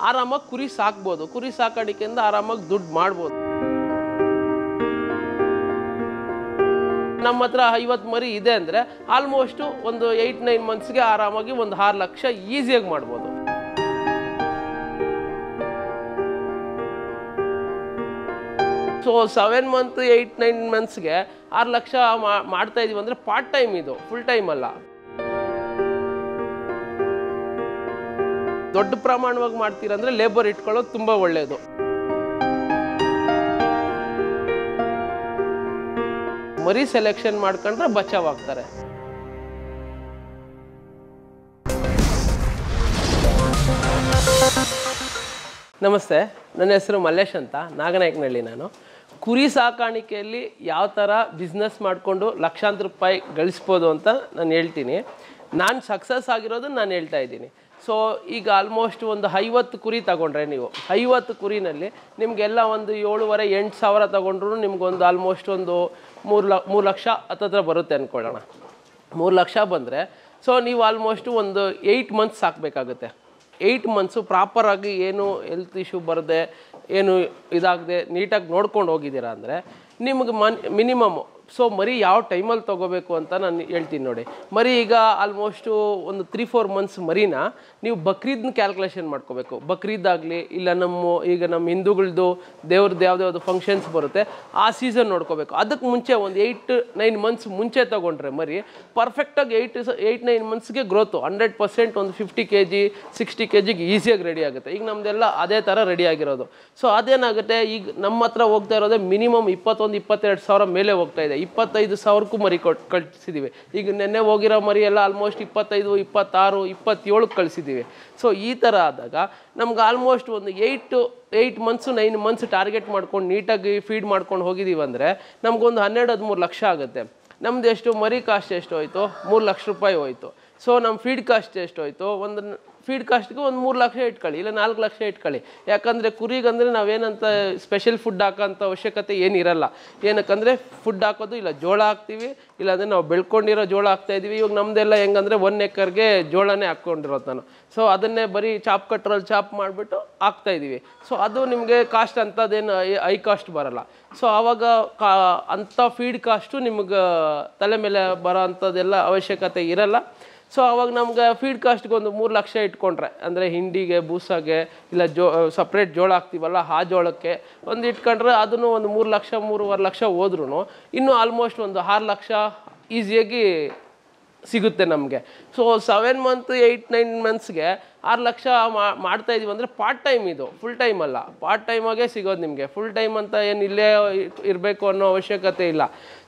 ಆರಾಮಾಗಿ ಕುರಿ ಸಾಕ್ಬೋದು. ಕುರಿ ಸಾಕಾಣಿಕೆಯಿಂದ ಆರಾಮಾಗಿ ದುಡ್ಡು ಮಾಡ್ಬೋದು. ನಮ್ಮ ಹತ್ರ 50 ಮರಿ ಇದೆ ಅಂದರೆ ಆಲ್ಮೋಸ್ಟು ಒಂದು 8-9 ಮಂತ್ಸ್ಗೆ ಆರಾಮಾಗಿ ಒಂದು 6 ಲಕ್ಷ ಈಸಿಯಾಗಿ ಮಾಡ್ಬೋದು. ಸೊ 7 ಮಂತ್ 8-9 ಮಂತ್ಸ್ಗೆ 6 ಲಕ್ಷ ಮಾಡ್ತಾ ಇದೀವಿ ಅಂದರೆ ಪಾರ್ಟ್ ಟೈಮ್, ಇದು ಫುಲ್ ಟೈಮ್ ಅಲ್ಲ. ದೊಡ್ಡ ಪ್ರಮಾಣವಾಗಿ ಮಾಡ್ತೀರಂದ್ರೆ ಲೇಬರ್ ಇಟ್ಕೊಳ್ಳೋದು ತುಂಬ ಒಳ್ಳೆಯದು. ಮರಿ ಸೆಲೆಕ್ಷನ್ ಮಾಡ್ಕೊಂಡ್ರೆ ಬಚಾವಾಗ್ತಾರೆ. ನಮಸ್ತೆ, ನನ್ನ ಹೆಸರು ಮಲ್ಲೇಶ್ ಅಂತ, ನಾಗನಾಯಕನಹಳ್ಳಿ. ನಾನು ಕುರಿ ಸಾಕಾಣಿಕೆಯಲ್ಲಿ ಯಾವ ಥರ ಬಿಸ್ನೆಸ್ ಮಾಡಿಕೊಂಡು ಲಕ್ಷಾಂತರ ರೂಪಾಯಿ ಗಳಿಸ್ಬೋದು ಅಂತ ನಾನು ಹೇಳ್ತೀನಿ. ನಾನು ಸಕ್ಸಸ್ ಆಗಿರೋದನ್ನು ನಾನು ಹೇಳ್ತಾ ಇದ್ದೀನಿ. ಸೊ ಈಗ ಆಲ್ಮೋಸ್ಟ್ ಒಂದು 50 ಕುರಿ ತಗೊಂಡ್ರೆ ನೀವು 50 ಕುರಿನಲ್ಲಿ ನಿಮಗೆಲ್ಲ ಒಂದು 7,500-8 ಸಾವಿರ ತೊಗೊಂಡ್ರು ನಿಮ್ಗೊಂದು ಆಲ್ಮೋಸ್ಟ್ ಒಂದು 3 ಲಕ್ಷ ಹತ್ತತ್ರ ಬರುತ್ತೆ ಅಂದ್ಕೊಳ್ಳೋಣ. 3 ಲಕ್ಷ ಬಂದರೆ ಸೊ ನೀವು ಆಲ್ಮೋಸ್ಟ್ ಒಂದು 8 ಮಂತ್ಸ್ ಸಾಕಬೇಕಾಗುತ್ತೆ. 8 ಮಂತ್ಸು ಪ್ರಾಪರಾಗಿ ಏನು ಹೆಲ್ತ್ ಇಶ್ಯೂ ಬರದೆ ಏನು ಇದಾಗದೆ ನೀಟಾಗಿ ನೋಡ್ಕೊಂಡು ಹೋಗಿದ್ದೀರಾ ಅಂದರೆ ನಿಮ್ಗೆ ಮಿನಿಮಮ್ ಸೊ ಮರಿ ಯಾವ ಟೈಮಲ್ಲಿ ತೊಗೋಬೇಕು ಅಂತ ನಾನು ಹೇಳ್ತೀನಿ ನೋಡಿ. ಮರಿ ಈಗ ಆಲ್ಮೋಸ್ಟು ಒಂದು 3-4 ಮಂತ್ಸ್ ಮರಿನ ನೀವು ಬಕ್ರೀದ್ನ ಕ್ಯಾಲ್ಕುಲೇಷನ್ ಮಾಡ್ಕೋಬೇಕು. ಬಕ್ರೀದಾಗಲಿ ಇಲ್ಲ ನಮ್ಮ ಹಿಂದೂಗಳದ್ದು ದೇವ್ರದ್ದು ಯಾವುದ್ಯಾವುದು ಫಂಕ್ಷನ್ಸ್ ಬರುತ್ತೆ ಆ ಸೀಸನ್ ನೋಡ್ಕೋಬೇಕು. ಅದಕ್ಕೆ ಮುಂಚೆ ಒಂದು 8-9 ಮಂತ್ಸ್ ಮುಂಚೆ ತೊಗೊಂಡ್ರೆ ಮರಿ ಪರ್ಫೆಕ್ಟಾಗಿ 8-9 ಮಂತ್ಸ್ಗೆ ಗ್ರೋತು 100% ಒಂದು 50 kg 60 kg ಈಸಿಯಾಗಿ ರೆಡಿ ಆಗುತ್ತೆ. ಈಗ ನಮ್ಮದೆಲ್ಲ ಅದೇ ಥರ ರೆಡಿ ಆಗಿರೋದು. ಸೊ ಅದೇನಾಗುತ್ತೆ, ಈಗ ನಮ್ಮ ಹತ್ರ ಹೋಗ್ತಾ ಇರೋದೇ ಮಿನಿಮಮ್ 21-22 ಸಾವಿರ ಮೇಲೆ ಹೋಗ್ತಾ ಇದೆ. 25 ಸಾವಿರಕ್ಕೂ ಮರಿ ಕಳಿಸಿದ್ದೀವಿ. ಈಗ ನೆನ್ನೆ ಹೋಗಿರೋ ಮರಿ ಎಲ್ಲ ಆಲ್ಮೋಸ್ಟ್ 25, 26, 27 ಕಳಿಸಿದ್ದೀವಿ. ಸೊ ಈ ಥರ ಆದಾಗ ನಮ್ಗೆ ಆಲ್ಮೋಸ್ಟ್ ಒಂದು 8 ಮಂತ್ಸು 9 ಮಂತ್ಸ್ ಟಾರ್ಗೆಟ್ ಮಾಡ್ಕೊಂಡು ನೀಟಾಗಿ ಫೀಡ್ ಮಾಡ್ಕೊಂಡು ಹೋಗಿದ್ದೀವಿ ಅಂದರೆ ನಮಗೊಂದು 12-13 ಲಕ್ಷ ಆಗುತ್ತೆ. ನಮ್ದು ಎಷ್ಟು ಮರಿ ಕಾಸ್ಟ್ ಎಷ್ಟು ಹೋಯ್ತು? 3 ಲಕ್ಷ ರೂಪಾಯಿ ಹೋಯ್ತು. ಸೊ ನಮ್ಮ ಫೀಡ್ ಕಾಸ್ಟ್ ಎಷ್ಟು ಹೋಯ್ತು? ಒಂದು ಫೀಡ್ ಕಾಸ್ಟ್ಗೆ ಒಂದು 3 ಲಕ್ಷ ಇಟ್ಕೊಳ್ಳಿ, ಇಲ್ಲ 4 ಲಕ್ಷ ಇಟ್ಕೊಳ್ಳಿ. ಯಾಕಂದರೆ ಕುರಿಗಂದರೆ ನಾವೇನಂತ ಸ್ಪೆಷಲ್ ಫುಡ್ ಹಾಕೋಂಥ ಅವಶ್ಯಕತೆ ಏನಿರಲ್ಲ. ಏನಕ್ಕಂದರೆ ಫುಡ್ ಹಾಕೋದು ಇಲ್ಲ ಜೋಳ ಹಾಕ್ತೀವಿ, ಇಲ್ಲಾಂದರೆ ನಾವು ಬೆಳ್ಕೊಂಡಿರೋ ಜೋಳ ಹಾಕ್ತಾಯಿದ್ದೀವಿ. ಇವಾಗ ನಮ್ಮದೆಲ್ಲ ಹೆಂಗಂದರೆ 1 ಎಕರ್ಗೆ ಜೋಳನೇ ಹಾಕ್ಕೊಂಡಿರೋದು ನಾನು. ಸೊ ಅದನ್ನೇ ಬರೀ ಚಾಪ್ ಕಟ್ರಲ್ಲಿ ಚಾಪ್ ಮಾಡಿಬಿಟ್ಟು ಹಾಕ್ತಾಯಿದ್ದೀವಿ. ಸೊ ಅದು ನಿಮಗೆ ಕಾಸ್ಟ್ ಅಂಥದ್ದೇನು ಹೈ ಕಾಸ್ಟ್ ಬರೋಲ್ಲ. ಸೊ ಆವಾಗ ಅಂಥ ಫೀಡ್ ಕಾಸ್ಟು ನಿಮ್ಗೆ ತಲೆ ಮೇಲೆ ಬರೋ ಅಂಥದ್ದೆಲ್ಲ ಅವಶ್ಯಕತೆ ಇರಲ್ಲ. ಸೊ ಅವಾಗ ನಮ್ಗೆ ಫೀಡ್ ಕಾಸ್ಟ್ಗೆ ಒಂದು 3 ಲಕ್ಷ ಇಟ್ಕೊಂಡ್ರೆ ಅಂದರೆ ಹಿಂಡಿಗೆ ಬೂಸಾಗೆ ಇಲ್ಲ ಸಪ್ರೇಟ್ ಜೋಳ ಹಾಕ್ತೀವಲ್ಲ ಆ ಜೋಳಕ್ಕೆ ಒಂದು ಇಟ್ಕೊಂಡ್ರೆ ಅದನ್ನು ಒಂದು 3 ಲಕ್ಷ 3.5 ಲಕ್ಷ ಹೋದ್ರೂ ಇನ್ನೂ ಆಲ್ಮೋಸ್ಟ್ ಒಂದು 6 ಲಕ್ಷ ಈಸಿಯಾಗಿ ಸಿಗುತ್ತೆ ನಮಗೆ. ಸೊ 7 ಮಂತ್ 8-9 ಮಂತ್ಸ್ಗೆ 6 ಲಕ್ಷ ಮಾಡ್ತಾಯಿದ್ದೀವಿ ಅಂದರೆ ಪಾರ್ಟ್ ಟೈಮ್, ಇದು ಫುಲ್ ಟೈಮ್ ಅಲ್ಲ. ಪಾರ್ಟ್ ಟೈಮಾಗೇ ಸಿಗೋದು ನಿಮಗೆ. ಫುಲ್ ಟೈಮ್ ಅಂತ ಏನು ಇಲ್ಲೇ ಇರಬೇಕು ಅನ್ನೋ ಅವಶ್ಯಕತೆ ಇಲ್ಲ.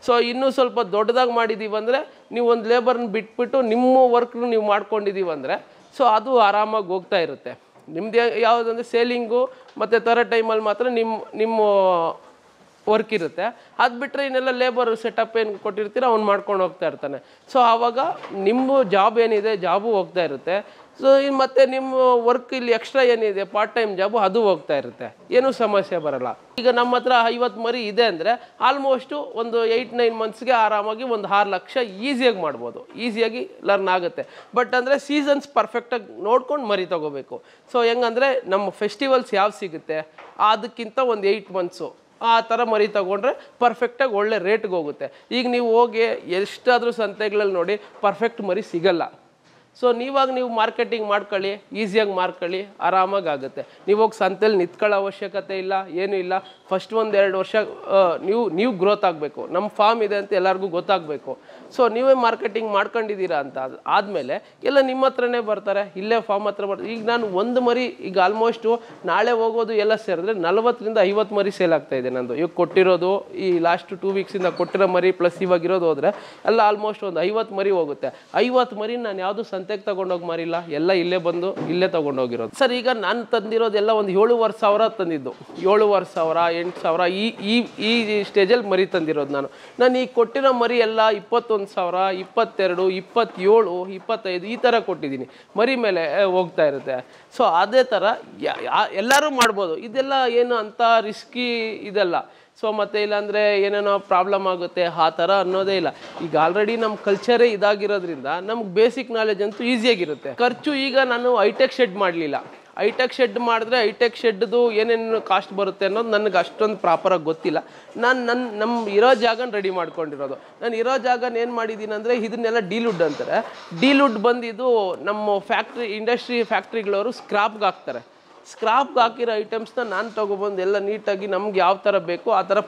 ಸೊ ಇನ್ನೂ ಸ್ವಲ್ಪ ದೊಡ್ಡದಾಗಿ ಮಾಡಿದ್ದೀವಿ ಅಂದರೆ ನೀವು ಒಂದು ಲೇಬರ್ನ ಬಿಟ್ಬಿಟ್ಟು ನಿಮ್ಮ ವರ್ಕ್ನು ನೀವು ಮಾಡ್ಕೊಂಡಿದ್ದೀವಿ ಅಂದರೆ ಸೊ ಅದು ಆರಾಮಾಗಿ ಹೋಗ್ತಾ ಇರುತ್ತೆ. ನಿಮ್ಮದು ಯಾವುದಂದರೆ ಸೇಲಿಂಗು ಮತ್ತು ಥರ ಟೈಮಲ್ಲಿ ಮಾತ್ರ ನಿಮ್ಮ ವರ್ಕ್ ಇರುತ್ತೆ. ಅದು ಬಿಟ್ಟರೆ ಇನ್ನೆಲ್ಲ ಲೇಬರ್ ಸೆಟಪ್ ಏನು ಕೊಟ್ಟಿರ್ತೀರ ಅವ್ನು ಮಾಡ್ಕೊಂಡು ಹೋಗ್ತಾ ಇರ್ತಾನೆ. ಸೊ ಆವಾಗ ನಿಮ್ಮ ಜಾಬ್ ಏನಿದೆ ಜಾಬು ಹೋಗ್ತಾ ಇರುತ್ತೆ. ಸೊ ಮತ್ತು ನಿಮ್ಮ ವರ್ಕ್ ಇಲ್ಲಿ ಎಕ್ಸ್ಟ್ರಾ ಏನಿದೆ ಪಾರ್ಟ್ ಟೈಮ್ ಜಾಬು ಅದು ಹೋಗ್ತಾ ಇರುತ್ತೆ, ಏನೂ ಸಮಸ್ಯೆ ಬರೋಲ್ಲ. ಈಗ ನಮ್ಮ ಹತ್ರ 50 ಮರಿ ಇದೆ ಅಂದರೆ ಆಲ್ಮೋಸ್ಟು ಒಂದು 8-9 ಮಂತ್ಸ್ಗೆ ಆರಾಮಾಗಿ ಒಂದು 6 ಲಕ್ಷ ಈಸಿಯಾಗಿ ಮಾಡ್ಬೋದು. ಈಸಿಯಾಗಿ ಲರ್ನ್ ಆಗುತ್ತೆ. ಬಟ್ ಅಂದರೆ ಸೀಸನ್ಸ್ ಪರ್ಫೆಕ್ಟಾಗಿ ನೋಡ್ಕೊಂಡು ಮರಿ ತೊಗೋಬೇಕು. ಸೊ ಹೆಂಗಂದರೆ ನಮ್ಮ ಫೆಸ್ಟಿವಲ್ಸ್ ಯಾವ್ದು ಸಿಗುತ್ತೆ ಅದಕ್ಕಿಂತ ಒಂದು 8 ಮಂತ್ಸು ಆ ಥರ ಮರಿ ತೊಗೊಂಡ್ರೆ ಪರ್ಫೆಕ್ಟಾಗಿ ಒಳ್ಳೆ ರೇಟ್ಗೆ ಹೋಗುತ್ತೆ. ಈಗ ನೀವು ಹೋಗಿ ಎಷ್ಟಾದರೂ ಸಂತೆಗಳಲ್ಲಿ ನೋಡಿ ಪರ್ಫೆಕ್ಟ್ ಮರಿ ಸಿಗಲ್ಲ. ಸೊ ನೀವಾಗ ನೀವು ಮಾರ್ಕೆಟಿಂಗ್ ಮಾಡ್ಕೊಳ್ಳಿ, ಈಸಿಯಾಗಿ ಮಾರ್ಕೊಳ್ಳಿ, ಆರಾಮಾಗಿ ಆಗುತ್ತೆ. ನೀವು ಹೋಗಿ ಸಂತೆಯಲ್ಲಿ ನಿಂತ್ಕೊಳ್ಳೋ ಅವಶ್ಯಕತೆ ಇಲ್ಲ, ಏನೂ ಇಲ್ಲ. ಫಸ್ಟ್ 1-2 ವರ್ಷ ನೀವು ಗ್ರೋತ್ ಆಗಬೇಕು. ನಮ್ಮ ಫಾರ್ಮ್ ಇದೆ ಅಂತ ಎಲ್ಲರಿಗೂ ಗೊತ್ತಾಗಬೇಕು. ಸೊ ನೀವೇ ಮಾರ್ಕೆಟಿಂಗ್ ಮಾಡ್ಕೊಂಡಿದ್ದೀರಾ ಅಂತ ಆದಮೇಲೆ ಎಲ್ಲ ನಿಮ್ಮ ಹತ್ರನೇ ಬರ್ತಾರೆ, ಇಲ್ಲೇ ಫಾರ್ಮ್ ಹತ್ರ ಬರ್ತಾರೆ. ಈಗ ನಾನು ಒಂದು ಮರಿ ಈಗ ಆಲ್ಮೋಸ್ಟು ನಾಳೆ ಹೋಗೋದು ಎಲ್ಲ ಸೇರಿದ್ರೆ 40-50 ಮರಿ ಸೇಲ್ ಆಗ್ತಾಯಿದೆ ನಂದು. ಇವಾಗ ಕೊಟ್ಟಿರೋದು ಈ ಲಾಸ್ಟ್ 2 ವೀಕ್ಸಿಂದ ಕೊಟ್ಟಿರೋ ಮರಿ ಪ್ಲಸ್ ಇವಾಗಿರೋದು ಹೋದರೆ ಎಲ್ಲ ಆಲ್ಮೋಸ್ಟ್ ಒಂದು 50 ಮರಿ ಹೋಗುತ್ತೆ. 50 ಮರಿ ನಾನು ಯಾವುದು ಸಂತೆಗೆ ತೊಗೊಂಡೋಗಿ ಮಾರಿಲ್ಲ, ಎಲ್ಲ ಇಲ್ಲೇ ಬಂದು ಇಲ್ಲೇ ತೊಗೊಂಡೋಗಿರೋದು. ಸರ್ ಈಗ ನಾನು ತಂದಿರೋದೆಲ್ಲ ಒಂದು 7,500 ಸಾವಿರ ತಂದಿದ್ದು. 7,500 ಸಾವಿರ 8 ಸಾವಿರ ಈ ಸ್ಟೇಜಲ್ಲಿ ಮರಿ ತಂದಿರೋದು ನಾನು ಈಗ ಕೊಟ್ಟಿರೋ ಮರಿ ಎಲ್ಲ 21 ಸಾವಿರ 22 27 25 ಈ ಥರ ಕೊಟ್ಟಿದ್ದೀನಿ. ಮರಿ ಮೇಲೆ ಹೋಗ್ತಾ ಇರುತ್ತೆ. ಸೊ ಅದೇ ಥರ ಎಲ್ಲರೂ ಮಾಡ್ಬೋದು. ಇದೆಲ್ಲ ಏನು ಅಂತ ರಿಸ್ಕಿ ಇದೆಲ್ಲ. ಸೊ ಮತ್ತು ಇಲ್ಲಾಂದರೆ ಏನೇನೋ ಪ್ರಾಬ್ಲಮ್ ಆಗುತ್ತೆ ಆ ಥರ ಅನ್ನೋದೇ ಇಲ್ಲ. ಈಗ ಆಲ್ರೆಡಿ ನಮ್ಮ ಕಲ್ಚರೇ ಇದಾಗಿರೋದ್ರಿಂದ ನಮ್ಗೆ ಬೇಸಿಕ್ ನಾಲೆಜ್ ಅಂತೂ ಈಸಿಯಾಗಿರುತ್ತೆ. ಖರ್ಚು ಈಗ ನಾನು ಹೈಟೆಕ್ ಶೆಡ್ ಮಾಡಲಿಲ್ಲ. ಹೈಟೆಕ್ ಶೆಡ್ ಮಾಡಿದ್ರೆ ಹೈಟೆಕ್ ಶೆಡ್ದು ಏನೇನು ಕಾಸ್ಟ್ ಬರುತ್ತೆ ಅನ್ನೋದು ನನಗೆ ಅಷ್ಟೊಂದು ಪ್ರಾಪರಾಗಿ ಗೊತ್ತಿಲ್ಲ. ನಮ್ಮ ಇರೋ ಜಾಗನ ರೆಡಿ ಮಾಡ್ಕೊಂಡಿರೋದು. ನಾನು ಇರೋ ಜಾಗನ ಏನು ಮಾಡಿದ್ದೀನಿ ಅಂದರೆ ಇದನ್ನೆಲ್ಲ ಡೀಲುಡ್ ಅಂತಾರೆ. ಡೀಲುಡ್ ಬಂದಿದ್ದು ನಮ್ಮ ಇಂಡಸ್ಟ್ರಿ ಫ್ಯಾಕ್ಟ್ರಿಗಳವರು ಸ್ಕ್ರಾಪ್ಗೆ ಹಾಕ್ತಾರೆ. ಸ್ಕ್ರಾಪ್ಗೆ ಹಾಕಿರೋ ಐಟಮ್ಸ್ನ ನಾನು ತೊಗೊಬಂದು ಎಲ್ಲ ನೀಟಾಗಿ ನಮ್ಗೆ ಯಾವ ಥರ ಬೇಕೋ ಆ ಥರ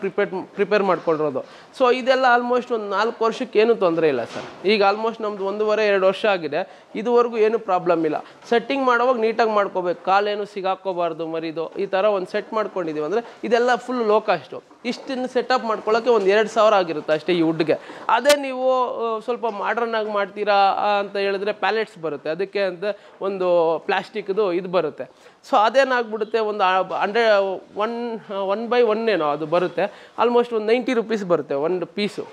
ಪ್ರಿಪೇರ್ ಮಾಡ್ಕೊಂಡಿರೋದು. ಸೊ ಇದೆಲ್ಲ ಆಲ್ಮೋಸ್ಟ್ ಒಂದು 4 ವರ್ಷಕ್ಕೆ ಏನೂ ತೊಂದರೆ ಇಲ್ಲ ಸರ್. ಈಗ ಆಲ್ಮೋಸ್ಟ್ ನಮ್ಮದು 1.5-2 ವರ್ಷ ಆಗಿದೆ. ಇದುವರೆಗೂ ಏನೂ ಪ್ರಾಬ್ಲಮ್ ಇಲ್ಲ. ಸೆಟ್ಟಿಂಗ್ ಮಾಡೋವಾಗ ನೀಟಾಗಿ ಮಾಡ್ಕೋಬೇಕು, ಕಾಲೇನು ಸಿಗಾಕೋಬಾರ್ದು ಮರಿದು, ಈ ಥರ ಒಂದು ಸೆಟ್ ಮಾಡ್ಕೊಂಡಿದ್ದೀವಿ ಅಂದರೆ ಇದೆಲ್ಲ ಫುಲ್ ಲೋ ಕಾಸ್ಟು. ಇಷ್ಟನ್ನು ಸೆಟಪ್ ಮಾಡ್ಕೊಳ್ಳೋಕ್ಕೆ ಒಂದು 2,000 ಆಗಿರುತ್ತೆ ಅಷ್ಟೇ ಈ ವುಡ್ಗೆ. ಅದೇ ನೀವು ಸ್ವಲ್ಪ ಮಾಡ್ರನ್ನಾಗಿ ಮಾಡ್ತೀರಾ ಅಂತ ಹೇಳಿದ್ರೆ ಪ್ಯಾಲೆಟ್ಸ್ ಬರುತ್ತೆ, ಅದಕ್ಕೆ ಅಂತ ಒಂದು ಪ್ಲಾಸ್ಟಿಕ್ದು ಇದು ಬರುತ್ತೆ. ಸೊ ಅದೇನಾಗ್ಬಿಡುತ್ತೆ, ಒಂದು 1/1 ಏನೋ ಅದು ಬರುತ್ತೆ. ಆಲ್ಮೋಸ್ಟ್ ಒಂದು 90 ರೂಪೀಸ್ ಬರುತ್ತೆ ಒಂದು ಪೀಸು,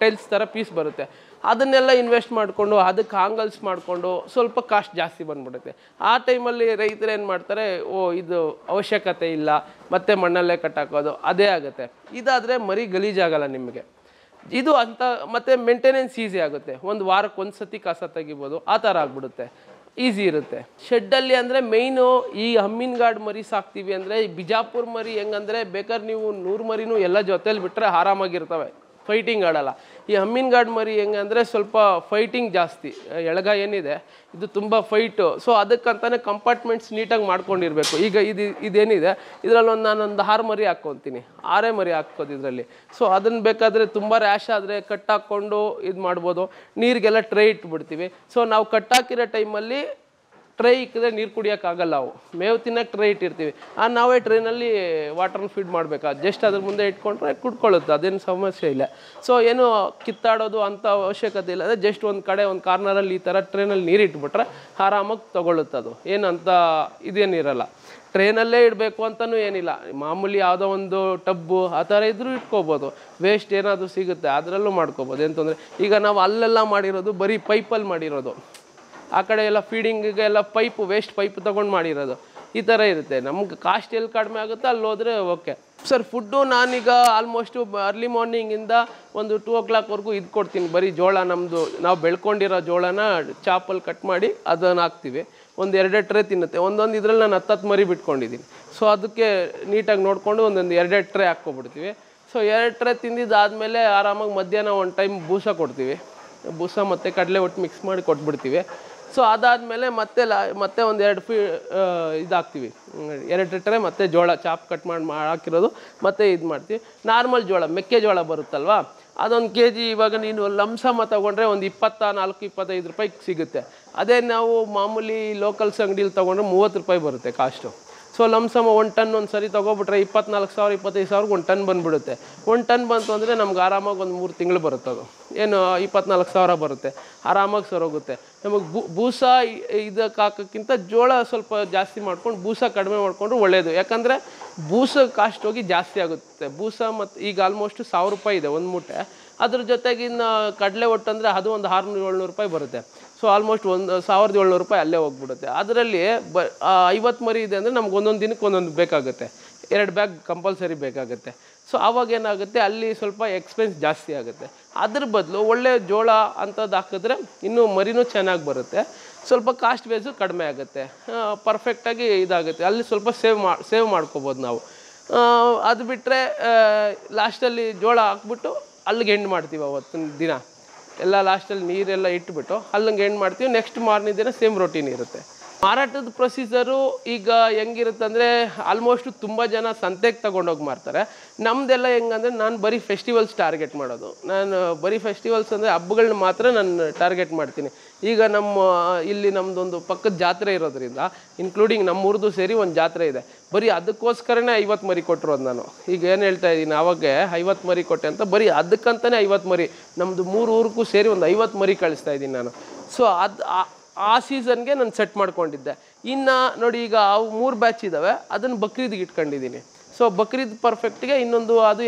ಟೈಲ್ಸ್ ಥರ ಪೀಸ್ ಬರುತ್ತೆ. ಅದನ್ನೆಲ್ಲ ಇನ್ವೆಸ್ಟ್ ಮಾಡಿಕೊಂಡು ಅದಕ್ಕೆ ಆಂಗಲ್ಸ್ ಮಾಡಿಕೊಂಡು ಸ್ವಲ್ಪ ಕಾಸ್ಟ್ ಜಾಸ್ತಿ ಬಂದ್ಬಿಡುತ್ತೆ. ಆ ಟೈಮಲ್ಲಿ ರೈತರು ಏನು ಮಾಡ್ತಾರೆ, ಇದು ಅವಶ್ಯಕತೆ ಇಲ್ಲ, ಮತ್ತೆ ಮಣ್ಣಲ್ಲೇ ಕಟ್ಟಾಕೋದು ಅದೇ ಆಗುತ್ತೆ. ಇದಾದರೆ ಮರಿ ಗಲೀಜಾಗಲ್ಲ ನಿಮಗೆ. ಇದು ಅಂತ ಮತ್ತು ಮೇಂಟೆನೆನ್ಸ್ ಈಸಿ ಆಗುತ್ತೆ. ಒಂದು ವಾರಕ್ಕೆ ಒಂದು ಸತಿ ಕಸ ತೆಗಿಬೋದು, ಆ ಥರ ಆಗ್ಬಿಡುತ್ತೆ, ಈಸಿ ಇರುತ್ತೆ. ಶೆಡ್ಡಲ್ಲಿ ಅಂದರೆ ಮೇಯ್ನು ಈ ಹಮ್ಮಿನಗಾಡು ಮರಿ ಸಾಕ್ತೀವಿ ಅಂದರೆ ಈ ಬಿಜಾಪುರ ಮರಿ ಹೆಂಗಂದರೆ ಬೇಕಾದ್ರೆ ನೀವು 100 ಮರಿನೂ ಎಲ್ಲ ಜೊತೇಲಿ ಬಿಟ್ಟರೆ ಆರಾಮಾಗಿರ್ತವೆ, ಫೈಟಿಂಗ್ ಆಡೋಲ್ಲ. ಈ ಹಮ್ಮಿನಗಾಡು ಮರಿ ಹೆಂಗೆ ಅಂದರೆ ಸ್ವಲ್ಪ ಫೈಟಿಂಗ್ ಜಾಸ್ತಿ. ಎಳಗ ಏನಿದೆ ಇದು ತುಂಬ ಫೈಟು. ಸೊ ಅದಕ್ಕಂತಾನೆ ಕಂಪಾರ್ಟ್ಮೆಂಟ್ಸ್ ನೀಟಾಗಿ ಮಾಡ್ಕೊಂಡಿರಬೇಕು. ಈಗ ಇದೇನಿದೆ ಇದರಲ್ಲಿ ನಾನೊಂದು 6 ಮರಿ ಹಾಕ್ಕೊತೀನಿ, 6 ಮರಿ ಹಾಕ್ಕೋದು ಇದರಲ್ಲಿ. ಸೊ ಅದನ್ನು ಬೇಕಾದರೆ ತುಂಬ ರ್ಯಾಶ್ ಆದರೆ ಕಟ್ಟಾಕ್ಕೊಂಡು ಇದು ಮಾಡ್ಬೋದು. ನೀರಿಗೆಲ್ಲ ಟ್ರೈ ಇಟ್ಬಿಡ್ತೀವಿ. ಸೊ ನಾವು ಕಟ್ಟಾಕಿರೋ ಟೈಮಲ್ಲಿ ಟ್ರೈ ಇಕ್ಕಿದ್ರೆ ನೀರು ಕುಡಿಯೋಕ್ಕಾಗಲ್ಲ, ನಾವು ಮೇವು ತಿನ್ನೋಕೆ ಟ್ರೈ ಇಟ್ಟಿರ್ತೀವಿ. ನಾವೇ ಟ್ರೈನಲ್ಲಿ ವಾಟರ್ನ ಫೀಡ್ ಮಾಡಬೇಕು. ಜಸ್ಟ್ ಅದ್ರ ಮುಂದೆ ಇಟ್ಕೊಂಡ್ರೆ ಕುಡ್ಕೊಳ್ಳುತ್ತೆ, ಅದೇನು ಸಮಸ್ಯೆ ಇಲ್ಲ. ಸೊ ಏನು ಕಿತ್ತಾಡೋದು ಅಂಥ ಅವಶ್ಯಕತೆ ಇಲ್ಲ. ಅದೇ ಜಸ್ಟ್ ಒಂದು ಕಡೆ ಒಂದು ಕಾರ್ನರಲ್ಲಿ ಈ ಥರ ಟ್ರೈನಲ್ಲಿ ನೀರು ಇಟ್ಬಿಟ್ರೆ ಆರಾಮಾಗಿ ತೊಗೊಳುತ್ತೆ. ಅದು ಏನಂತ ಇದೇನಿರಲ್ಲ. ಟ್ರೈನಲ್ಲೇ ಇಡಬೇಕು ಅಂತಲೂ ಏನಿಲ್ಲ, ಮಾಮೂಲಿ ಯಾವುದೋ ಒಂದು ಟಬ್ಬು ಆ ಥರ ಇದ್ರೂ ಇಟ್ಕೋಬೋದು. ವೇಸ್ಟ್ ಏನಾದರೂ ಸಿಗುತ್ತೆ ಅದರಲ್ಲೂ ಮಾಡ್ಕೋಬೋದು, ಏನು ತೊಂದರೆ. ಈಗ ನಾವು ಅಲ್ಲೆಲ್ಲ ಮಾಡಿರೋದು ಬರೀ ಪೈಪಲ್ಲಿ ಮಾಡಿರೋದು, ಆ ಕಡೆ ಎಲ್ಲ ಫೀಡಿಂಗಿಗೆ ಎಲ್ಲ ಪೈಪು ವೇಸ್ಟ್ ಪೈಪ್ ತೊಗೊಂಡು ಮಾಡಿರೋದು, ಈ ಥರ ಇರುತ್ತೆ. ನಮ್ಗೆ ಕಾಸ್ಟ್ ಎಲ್ಲಿ ಕಡಿಮೆ ಆಗುತ್ತೆ ಅಲ್ಲಿ ಹೋದರೆ ಓಕೆ ಸರ್. ಫುಡ್ಡು ನಾನೀಗ ಆಲ್ಮೋಸ್ಟು ಅರ್ಲಿ ಮಾರ್ನಿಂಗಿಂದ ಒಂದು 2 o'clockವರೆಗೂ ಇದು ಕೊಡ್ತೀನಿ. ಬರೀ ಜೋಳ, ನಾವು ಬೆಳ್ಕೊಂಡಿರೋ ಜೋಳನ ಚಾಪಲ್ಲಿ ಕಟ್ ಮಾಡಿ ಅದನ್ನು ಹಾಕ್ತೀವಿ. ಒಂದು 2 ಟ್ರೇ ತಿನ್ನುತ್ತೆ. ಒಂದೊಂದು ಇದರಲ್ಲಿ ನಾನು 10 ಮರಿ ಬಿಟ್ಕೊಂಡಿದ್ದೀನಿ. ಸೊ ಅದಕ್ಕೆ ನೀಟಾಗಿ ನೋಡಿಕೊಂಡು ಒಂದೊಂದು 2 ಟ್ರೇ ಹಾಕ್ಕೊಬಿಡ್ತೀವಿ. ಸೊ 2 ಟ್ರೇ ತಿಂದಿದ್ದಾದಮೇಲೆ ಆರಾಮಾಗಿ ಮಧ್ಯಾಹ್ನ ಒಂದು ಟೈಮ್ ಬೂಸ ಕೊಡ್ತೀವಿ. ಬೂಸ ಮತ್ತು ಕಡಲೆ ಒಟ್ಟು ಮಿಕ್ಸ್ ಮಾಡಿ ಕೊಟ್ಬಿಡ್ತೀವಿ. ಸೊ ಅದಾದಮೇಲೆ ಮತ್ತೆ ಒಂದು 2 ಇದು ಹಾಕ್ತೀವಿ, 2 ಟ್ರೇ ಮತ್ತೆ ಜೋಳ ಚಾಪ್ ಕಟ್ ಮಾಡಿ ಹಾಕಿರೋದು ಮತ್ತೆ ಇದು ಮಾಡ್ತೀವಿ. ನಾರ್ಮಲ್ ಜೋಳ, ಮೆಕ್ಕೆಜೋಳ ಬರುತ್ತಲ್ವ, ಅದೊಂದು kg ಇವಾಗ ನೀನು ಲಂಸಮ ತೊಗೊಂಡ್ರೆ ಒಂದು 24-25 ರೂಪಾಯಿಗೆ ಸಿಗುತ್ತೆ. ಅದೇ ನಾವು ಮಾಮೂಲಿ ಲೋಕಲ್ಸ್ ಅಂಗಡಿಲಿ ತೊಗೊಂಡ್ರೆ 30 ರೂಪಾಯಿ ಬರುತ್ತೆ ಕಾಸ್ಟು. ಸೊ ಲಂಸಮ 1 ಟನ್ ಒಂದು ಸರಿ ತೊಗೊಬಿಟ್ರೆ 24,000-25,000 1 ಟನ್ ಬಂದುಬಿಡುತ್ತೆ. 1 ಟನ್ ಬಂತು ಅಂದರೆ ನಮ್ಗೆ ಆರಾಮಾಗಿ ಒಂದು 3 ತಿಂಗಳು ಬರುತ್ತೆ. ಅದು ಏನು 24,000 ಬರುತ್ತೆ, ಆರಾಮಾಗಿ ಸರೋಗುತ್ತೆ. ನಮಗೆ ಬೂಸ ಇದಕ್ಕೆ ಹಾಕೋಕ್ಕಿಂತ ಜೋಳ ಸ್ವಲ್ಪ ಜಾಸ್ತಿ ಮಾಡ್ಕೊಂಡು ಬೂಸ ಕಡಿಮೆ ಮಾಡಿಕೊಂಡ್ರೆ ಒಳ್ಳೆಯದು. ಯಾಕಂದರೆ ಬೂಸ ಕಾಸ್ಟ್ ಹೋಗಿ ಜಾಸ್ತಿ ಆಗುತ್ತೆ. ಬೂಸ ಮತ್ತು ಈಗ ಆಲ್ಮೋಸ್ಟ್ 1,000 ರೂಪಾಯಿ ಇದೆ ಒಂದು ಮೂಟೆ. ಅದ್ರ ಜೊತೆಗಿನ್ನ ಕಡಲೆ ಒಟ್ಟು ಅಂದರೆ ಅದು ಒಂದು 600-700 ರೂಪಾಯಿ ಬರುತ್ತೆ. ಸೊ ಆಲ್ಮೋಸ್ಟ್ 1,700 ರೂಪಾಯಿ ಅಲ್ಲೇ ಹೋಗ್ಬಿಡುತ್ತೆ. ಅದರಲ್ಲಿ 50 ಮರಿ ಇದೆ ಅಂದರೆ ನಮ್ಗೆ ಒಂದೊಂದು ದಿನಕ್ಕೆ ಒಂದೊಂದು ಬೇಕಾಗುತ್ತೆ, 2 ಬ್ಯಾಗ್ ಕಂಪಲ್ಸರಿ ಬೇಕಾಗುತ್ತೆ. ಸೊ ಆವಾಗ ಏನಾಗುತ್ತೆ, ಅಲ್ಲಿ ಸ್ವಲ್ಪ ಎಕ್ಸ್ಪೆನ್ಸ್ ಜಾಸ್ತಿ ಆಗುತ್ತೆ. ಅದ್ರ ಬದಲು ಒಳ್ಳೆ ಜೋಳ ಅಂಥದ್ದು ಹಾಕಿದ್ರೆ ಇನ್ನೂ ಮರಿನೂ ಚೆನ್ನಾಗಿ ಬರುತ್ತೆ, ಸ್ವಲ್ಪ ಕಾಸ್ಟ್ ಬೇಸು ಕಡಿಮೆ ಆಗುತ್ತೆ, ಪರ್ಫೆಕ್ಟಾಗಿ ಇದಾಗುತ್ತೆ. ಅಲ್ಲಿ ಸ್ವಲ್ಪ ಸೇವ್ ಮಾಡ್ಕೋಬೋದು ನಾವು. ಅದು ಬಿಟ್ಟರೆ ಲಾಸ್ಟಲ್ಲಿ ಜೋಳ ಹಾಕ್ಬಿಟ್ಟು ಅಲ್ಲಿಗೆ ಎಂಡ್ ಮಾಡ್ತೀವಿ. ಅವತ್ತಿನ ದಿನ ಎಲ್ಲ ಲಾಸ್ಟಲ್ಲಿ ನೀರೆಲ್ಲ ಇಟ್ಬಿಟ್ಟು ಅಲ್ಲಿಗೆ ಎಂಡ್ ಮಾಡ್ತೀವಿ. ನೆಕ್ಸ್ಟ್ ಮಾರ್ನಿಂಗ್ ದಿನ ಸೇಮ್ ರೊಟೀನ್ ಇರುತ್ತೆ. ಮಾರಾಟದ ಪ್ರೊಸೀಜರು ಈಗ ಹೆಂಗಿರುತ್ತೆ ಅಂದರೆ ಆಲ್ಮೋಸ್ಟು ತುಂಬ ಜನ ಸಂತೆಗೆ ತೊಗೊಂಡೋಗಿ ಮಾರ್ತಾರೆ. ನಮ್ಮದೆಲ್ಲ ಹೆಂಗಂದರೆ ನಾನು ಬರೀ ಫೆಸ್ಟಿವಲ್ಸ್ ಟಾರ್ಗೆಟ್ ಮಾಡೋದು. ನಾನು ಬರೀ ಫೆಸ್ಟಿವಲ್ಸ್ ಅಂದರೆ ಹಬ್ಬಗಳನ್ನ ಮಾತ್ರ ನಾನು ಟಾರ್ಗೆಟ್ ಮಾಡ್ತೀನಿ. ಈಗ ಇಲ್ಲಿ ನಮ್ಮದೊಂದು ಪಕ್ಕದ ಜಾತ್ರೆ ಇರೋದ್ರಿಂದ ಇನ್ಕ್ಲೂಡಿಂಗ್ ನಮ್ಮೂರ್ದು ಸೇರಿ ಒಂದು ಜಾತ್ರೆ ಇದೆ. ಬರೀ ಅದಕ್ಕೋಸ್ಕರನೇ 50 ಮರಿ ಕೊಟ್ಟಿರೋದು ನಾನು. ಈಗ ಏನು ಹೇಳ್ತಾ ಇದ್ದೀನಿ, ಆವಾಗ 50 ಮರಿ ಕೊಟ್ಟೆ ಅಂತ ಬರೀ ಅದಕ್ಕಂತಲೇ 50 ಮರಿ, ನಮ್ಮದು 3 ಊರಿಗೂ ಸೇರಿ ಒಂದು 50 ಮರಿ ಕಳಿಸ್ತಾ ಇದ್ದೀನಿ ನಾನು. ಸೊ ಆ ಸೀಸನ್ಗೆ ನಾನು ಸೆಟ್ ಮಾಡ್ಕೊಂಡಿದ್ದೆ. ಇನ್ನು ನೋಡಿ, ಈಗ ಅವು 3 ಬ್ಯಾಚ್ ಇದ್ದಾವೆ, ಅದನ್ನು ಬಕ್ರೀದ್ಗೆ ಇಟ್ಕೊಂಡಿದ್ದೀನಿ. ಸೊ ಬಕ್ರೀದ್ ಪರ್ಫೆಕ್ಟ್ಗೆ ಇನ್ನೊಂದು ಅದು